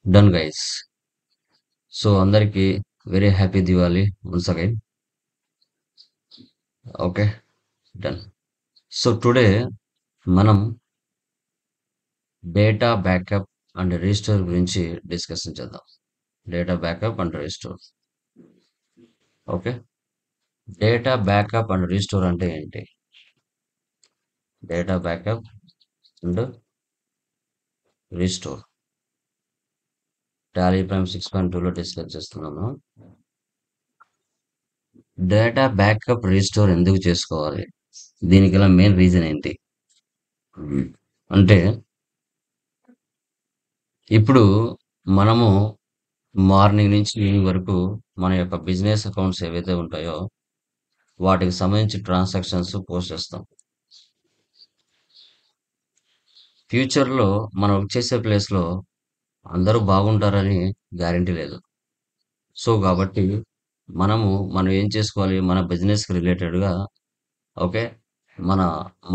Done, guys. So అందరికి very happy Diwali once again. Okay, done. So today మనం data backup and restore గురించి discussion చేద్దాం. Data backup and restore. Okay, data backup and restore అంటే ఏంటి? Data backup and restore Tally Prime 6.2లో discuss చేస్తున్నాము. Data backup restore ఎందుకు చేసుకోవాలి? దీనికి గల మెయిన్ రీజన్ ఏంటి అంటే ఇప్పుడు మనము మార్నింగ్ నుంచి ఈవినింగ్ వరకు మన యొక్క బిజినెస్ అకౌంట్స్ ఏవైతే ఉంటాయో వాటికి సంబంధించి ట్రాన్సాక్షన్స్ పోస్ట్ చేస్తాం. ఫ్యూచర్లో మనం వర్క్ చేసే ప్లేస్లో అందరూ బాగుంటారని గ్యారంటీ లేదు. సో కాబట్టి మనం ఏం చేసుకోవాలి, మన బిజినెస్కి రిలేటెడ్గా ఓకే, మన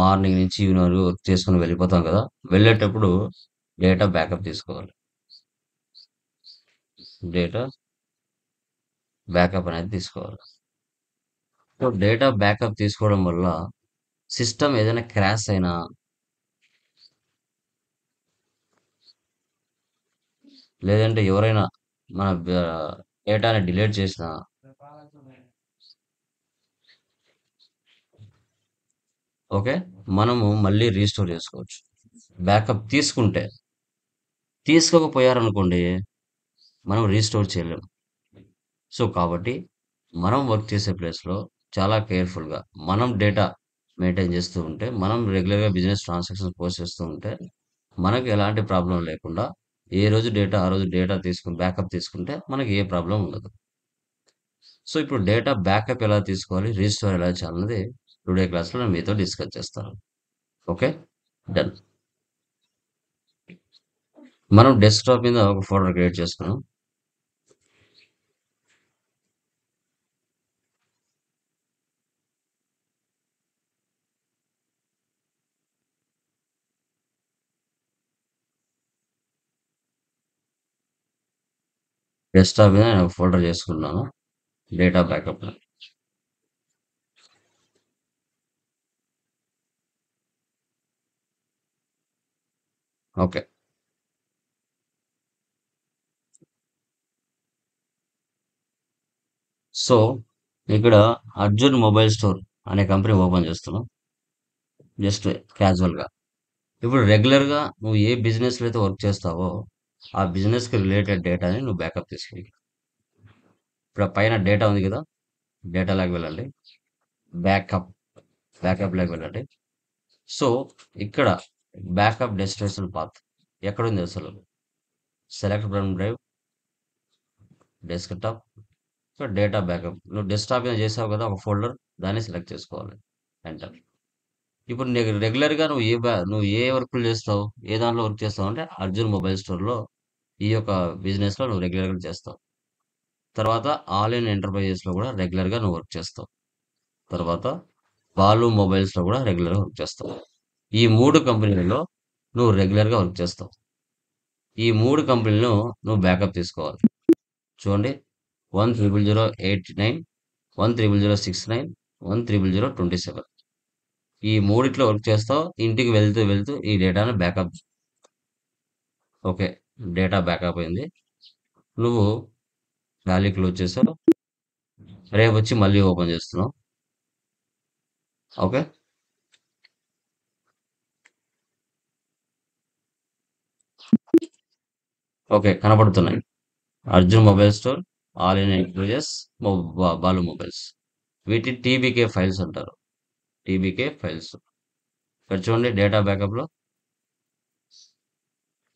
మార్నింగ్ నుంచి ఈవినింగ్ వరకు వర్క్ చేసుకుని వెళ్ళిపోతాం కదా, వెళ్ళేటప్పుడు డేటా బ్యాకప్ తీసుకోవాలి. డేటా బ్యాకప్ అనేది తీసుకోవాలి. సో డేటా బ్యాకప్ తీసుకోవడం వల్ల సిస్టమ్ ఏదైనా క్రాష్ అయినా లేదంటే ఎవరైనా మన డేటాని డిలీట్ చేసినా ఓకే, మనము మళ్ళీ రీస్టోర్ చేసుకోవచ్చు. బ్యాకప్ తీసుకుంటే, తీసుకోకపోయారనుకోండి మనం రీస్టోర్ చేయలేం. సో కాబట్టి మనం వర్క్ చేసే ప్లేస్లో చాలా కేర్ఫుల్గా మనం డేటా మెయింటైన్ చేస్తూ ఉంటే, మనం రెగ్యులర్గా బిజినెస్ ట్రాన్సాక్షన్ పోస్ట్ చేస్తూ ఉంటే మనకు ఎలాంటి ప్రాబ్లం లేకుండా ఏ రోజు డేటా ఆ రోజు డేటా తీసుకుని బ్యాకప్ తీసుకుంటే మనకి ఏ ప్రాబ్లం ఉండదు. సో ఇప్పుడు డేటా బ్యాకప్ ఎలా తీసుకోవాలి, రీస్టోర్ ఎలా చేయాలన్నది టుడే క్లాస్లో నేను మీతో డిస్కస్ చేస్తాను. Okay, done. మనం డెస్క్టాప్ మీద ఒక ఫోల్డర్ క్రియేట్ చేసుకున్నాం. డెస్క్టాప్ మీద నేను ఒక ఫోల్డర్ చేసుకున్నాను డేటా బ్యాకప్. ఓకే, సో ఇక్కడ అర్జున్ మొబైల్ స్టోర్ అనే కంపెనీ ఓపెన్ చేస్తున్నాం జస్ట్ క్యాజువల్గా. ఇప్పుడు రెగ్యులర్గా నువ్వు ఏ బిజినెస్లో అయితే వర్క్ చేస్తావో ఆ బిజినెస్కి రిలేటెడ్ డేటాని నువ్వు బ్యాకప్ తీసుకెళ్ళి ఇప్పుడు ఆ పైన డేటా ఉంది కదా, డేటాలోకి వెళ్ళండి. బ్యాకప్ బ్యాకప్లోకి వెళ్ళండి. సో ఇక్కడ బ్యాకప్ డెస్టినేషన్ పాత్ ఎక్కడుంది అసలు? Select from drive, desktop, so data backup. నువ్వు డెస్క్టాప్ మీద చేసావు కదా ఒక ఫోల్డర్, దాన్ని సెలెక్ట్ చేసుకోవాలి. ఎంటర్. ఇప్పుడు నీకు రెగ్యులర్గా నువ్వు ఏ వర్క్లు చేస్తావు, ఏ దాంట్లో వర్క్ చేస్తావు అంటే అర్జున్ మొబైల్ స్టోర్లో ఈ యొక్క బిజినెస్లో నువ్వు రెగ్యులర్గా చేస్తావు. తర్వాత ఆల్ ఇన్ ఎంటర్ప్రైజెస్లో కూడా రెగ్యులర్గా నువ్వు వర్క్ చేస్తావు. తర్వాత బాలు మొబైల్స్లో కూడా రెగ్యులర్గా వర్క్ చేస్తావు. ఈ మూడు కంపెనీలలో నువ్వు రెగ్యులర్గా వర్క్ చేస్తావు. ఈ మూడు కంపెనీలను నువ్వు బ్యాకప్ తీసుకోవాలి. చూడండి, 1000889, 10069, 10027. ఈ మూడిట్లో వర్క్ చేస్తావు. ఇంటికి వెళ్తూ వెళ్తూ ఈ డేటాను బ్యాకప్. ఓకే, డేటా బ్యాకప్ అయింది. నువ్వు టాలీ క్లోజ్ చేసావు. రేపు వచ్చి మళ్ళీ ఓపెన్ చేస్తున్నావు. ఓకే, ఓకే కనపడుతున్నాయి. Arjun mobile store, all in ఎంక్లూజెస్, బాలు మొబైల్స్. వీటి టీబీకే ఫైల్స్ అంటారు. TBK files. ఇక్కడ చూడండి డేటా బ్యాకప్లో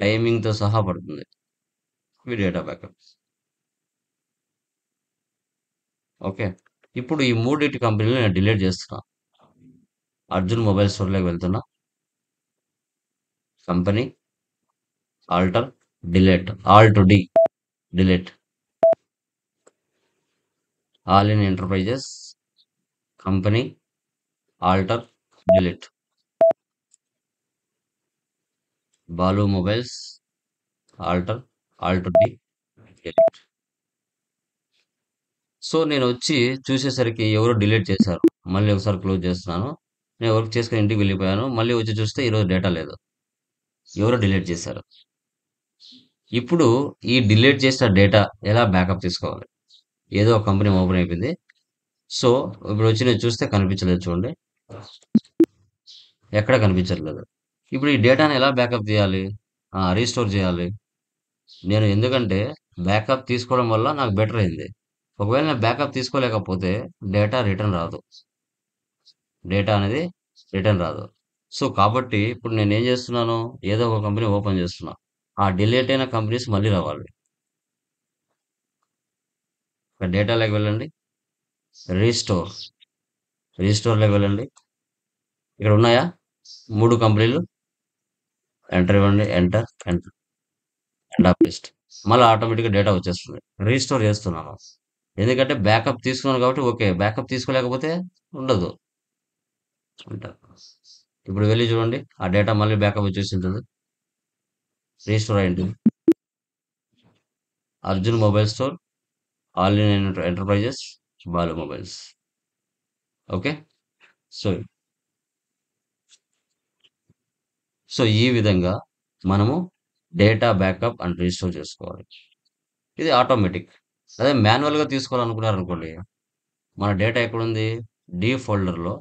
టైమింగ్తో సహా పడుతుంది. ఇవి డేటా బ్యాకప్. ఓకే, ఇప్పుడు ఈ మూడింటి కంపెనీలు నేను డిలీట్ చేస్తున్నా. అర్జున్ మొబైల్ స్టోర్లోకి వెళ్తున్నా. Company, alter, delete, alt to D, delete. All in enterprises, company, alter, delete. Balu mobiles, alter, alt D delete. So నేను వచ్చి చూసేసరికి ఎవరో డిలీట్ చేశారు. మళ్ళీ ఒకసారి క్లోజ్ చేస్తున్నాను. నేను వర్క్ చేసుకొని ఇంటికి వెళ్ళిపోయాను. మళ్ళీ వచ్చి చూస్తే ఈరోజు డేటా లేదు. ఎవరో డిలీట్ చేశారు. ఇప్పుడు ఈ డిలీట్ చేసిన డేటా ఎలా బ్యాకప్ తీసుకోవాలి? ఏదో ఒక కంపెనీ ఓపెన్ అయిపోయింది. సో ఇప్పుడు వచ్చి నేను చూస్తే కనిపించలేదు చూడండి. ఎక్కడ కనిపించట్లేదు. ఇప్పుడు ఈ డేటాని ఎలా బ్యాకప్ తీయాలి? రీస్టోర్ చేయాలి. నేను ఎందుకంటే బ్యాకప్ తీసుకోవడం వల్ల నాకు బెటర్ అయింది. ఒకవేళ నేను బ్యాకప్ తీసుకోలేకపోతే డేటా రిటర్న్ రాదు. డేటా అనేది రిటర్న్ రాదు. సో కాబట్టి ఇప్పుడు నేను ఏం చేస్తున్నాను? ఏదో ఒక కంపెనీ ఓపెన్ చేస్తున్నా. ఆ డిలీట్ అయిన కంపెనీస్ మళ్ళీ రావాలి. ఇక్కడ డేటాలోకి వెళ్ళండి. రీస్టోర్. రీస్టోర్‌లోకి వెళ్ళండి. ఇక్కడ ఉన్నాయా? 3 కంపెనీలు. ఎంటర్ ఇవ్వండి. Enter, enter. End of list. మళ్ళా ఆటోమేటిక్‌గా డేటా వచ్చేస్తుంది. రీస్టోర్ చేస్తున్నాను. ఎందుకంటే బ్యాకప్ తీసుకున్నాను కాబట్టి ఓకే. బ్యాకప్ తీసుకోలేకపోతే ఉండదు. ఎంటర్. ఇప్పుడు వెళ్లి చూడండి. ఆ డేటా మళ్ళీ బ్యాకప్ వచ్చేసింటుంది. రీస్టోర్ అయింటుంది. Arjun mobile store, all in enterprises, Balu mobiles. Okay. So, so ఈ విధంగా మనము డేటా బ్యాకప్ అండ్ రీస్టోర్ చేసుకోవాలి. ఇది ఆటోమేటిక్. అదే మాన్యువల్‌గా తీసుకోవాలనుకున్నారనుకోండి, మన డేటా ఎక్కడుంది? డి ఫోల్డర్‌లో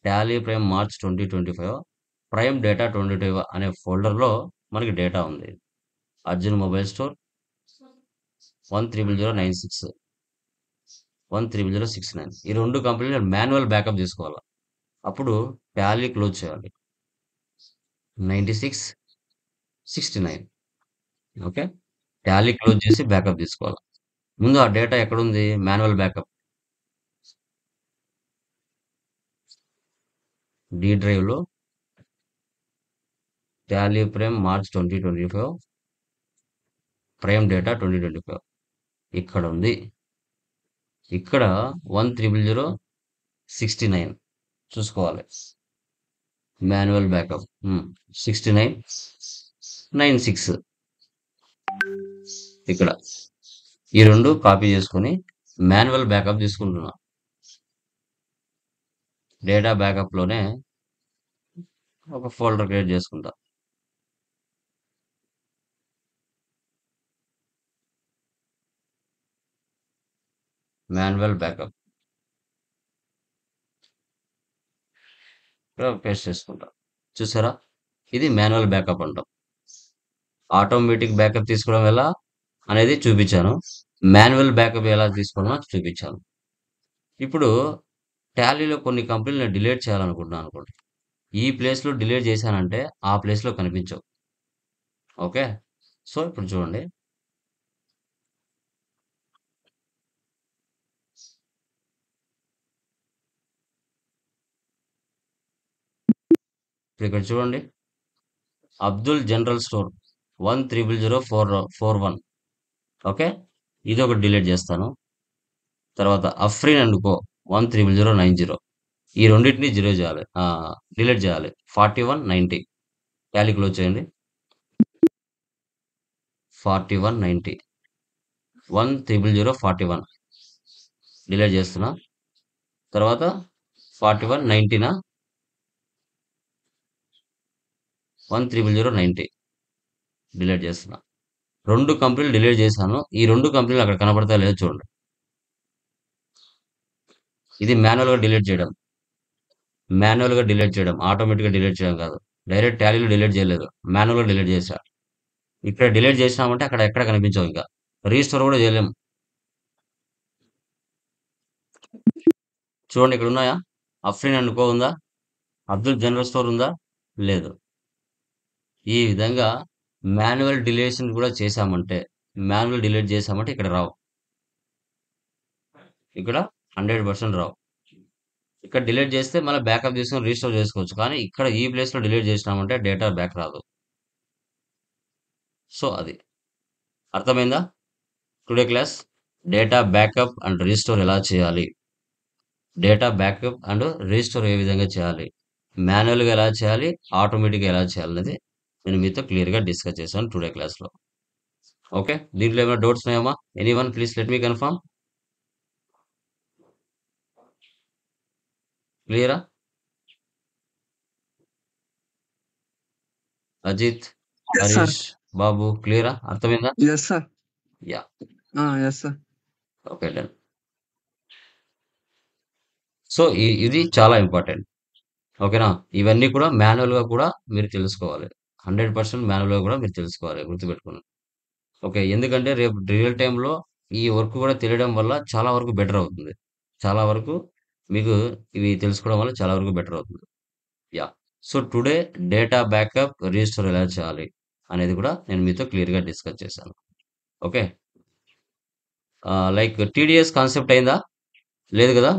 Tally Prime March 2025 Prime data 2025 అనే ఫోల్డర్‌లో మనకి డేటా ఉంది. అర్జున్ మొబైల్ స్టోర్ 130096, 130069 ఈ 2 కంపెనీలు మాన్యువల్ బ్యాకప్ తీసుకోవాలి. అప్పుడు టాలీ క్లోజ్ చేయాలి. 96, 69 ఓకే. టాలీ క్లోజ్ చేసి బ్యాకప్ తీసుకోవాలి. ముందు ఆ డేటా ఎక్కడుంది? మాన్యువల్ బ్యాకప్ డి డ్రైవ్‌లో Tally Prime March 2025 Prime data 2025 ఇక్కడ ఉంది. ఇక్కడ 130069 చూసుకోవాలి. మాన్యువల్ బ్యాకప్ 6996 ఇక్కడ ఈ 2 కాపీ చేసుకొని మాన్యువల్ బ్యాకప్ తీసుకుంటున్నా. డేటా బ్యాకప్ లోనే ఒక ఫోల్డర్ క్రియేట్ చేసుకుంటా. మాన్యువల్ బ్యాకప్ పేస్ట్ చేసుకుంటా. చూసారా? ఇది మాన్యువల్ బ్యాకప్ అంటాం. ఆటోమేటిక్ బ్యాకప్ తీసుకోవడం ఎలా అనేది చూపించాను. మాన్యువల్ బ్యాకప్ ఎలా తీసుకోవాలో చూపించాను. ఇప్పుడు టాలీలో కొన్ని కంపెనీలను డిలీట్ చేయాలనుకుంటున్నాను అనుకోండి. ఈ ప్లేస్‌లో డిలీట్ చేశానంటే ఆ ప్లేస్‌లో కనిపించవు. ఓకే. సో ఇప్పుడు చూడండి. ఇప్పుడు ఇక్కడ చూడండి. Abdul general store 130041 okay. ఇది ఒకటి డిలీట్ చేస్తాను. తర్వాత అఫ్రీన్ అండ్ కో 130090 ఈ రెండింటిని జీరో చేయాలి. డిలీట్ చేయాలి. 4190 టాలీ క్లోజ్ చేయండి. 4190 130041 డిలీట్ చేస్తున్నా. తర్వాత 4190 130090 డిలీట్ చేస్తున్నా. 2 కంపెనీలు డిలీట్ చేశాను. ఈ 2 కంపెనీలు అక్కడ కనపడతాయో లేదో చూడండి. ఇది మాన్యువల్‌గా డిలీట్ చేయడం. మాన్యువల్‌గా డిలీట్ చేయడం. ఆటోమేటిక్‌గా డిలీట్ చేయడం కాదు. డైరెక్ట్ టాలీలో డిలీట్ చేయలేదు. మాన్యువల్‌గా డిలీట్ చేశా. ఇక్కడ డిలీట్ చేసినామంటే అక్కడ ఎక్కడ కనిపించవు ఇంకా. రీస్టోర్ కూడా చేయలేం. చూడండి ఇక్కడ ఉన్నాయా? అఫ్రీన్ అండ్ కో ఉందా? అబ్దుల్ జనరల్ స్టోర్ ఉందా? లేదు. ఈ విధంగా మాన్యువల్ డిలీషన్ కూడా చేశామంటే, మాన్యువల్ డిలీట్ చేశామంటే ఇక్కడ రావు. ఇక్కడ 100% రావు. ఇక్కడ డిలీట్ చేస్తే మళ్ళీ బ్యాకప్ తీసుకొని రీస్టోర్ చేసుకోవచ్చు. కానీ ఇక్కడ ఈ ప్లేస్‌లో డిలీట్ చేసినామంటే డేటా బ్యాక్ రాదు. సో అది. అర్థమైందా? Today class data backup and restore ఎలా చేయాలి? డేటా బ్యాకప్ అండ్ రీస్టోర్ ఏ విధంగా చేయాలి? మాన్యువల్‌గా ఎలా చేయాలి? ఆటోమేటిక్‌గా ఎలా చేయాలనేది నేను మీతో క్లియర్‌గా డిస్కస్ చేశాను టుడే క్లాస్‌లో. ఓకే. దీంట్లో ఏమైనా డౌట్స్ ఉన్నాయమ్మా? Anyone please let me confirm. క్లియరా? Ajith, yes sir. హరీష్, బాబు క్లియరా? అర్థమైందా? Yes sir. Yeah! Yes sir. Okay. Done. So, ఇది చాలా ఇంపార్టెంట్. ఓకేనా? ఇవన్నీ కూడా మాన్యువల్‌గా కూడా మీరు తెలుసుకోవాలి. 100% మాన్యువల్‌గా కూడా మీరు తెలుసుకోవాలి. గుర్తుపెట్టుకోండి. ఓకే. ఎందుకంటే రేపు రియల్ టైమ్‌లో ఈ వర్క్ కూడా తెలియడం వల్ల చాలా వరకు బెటర్ అవుతుంది. చాలా వరకు మీకు ఇవి తెలుసుకోవడం వల్ల చాలా వరకు బెటర్ అవుతుంది. Yeah! So, today data backup, restore ఎలా చేయాలి అనేది కూడా నేను మీతో క్లియర్‌గా డిస్కస్ చేశాను. ఓకే. లైక్ టీడీఎస్ కాన్సెప్ట్ అయిందా? లేదు గదా!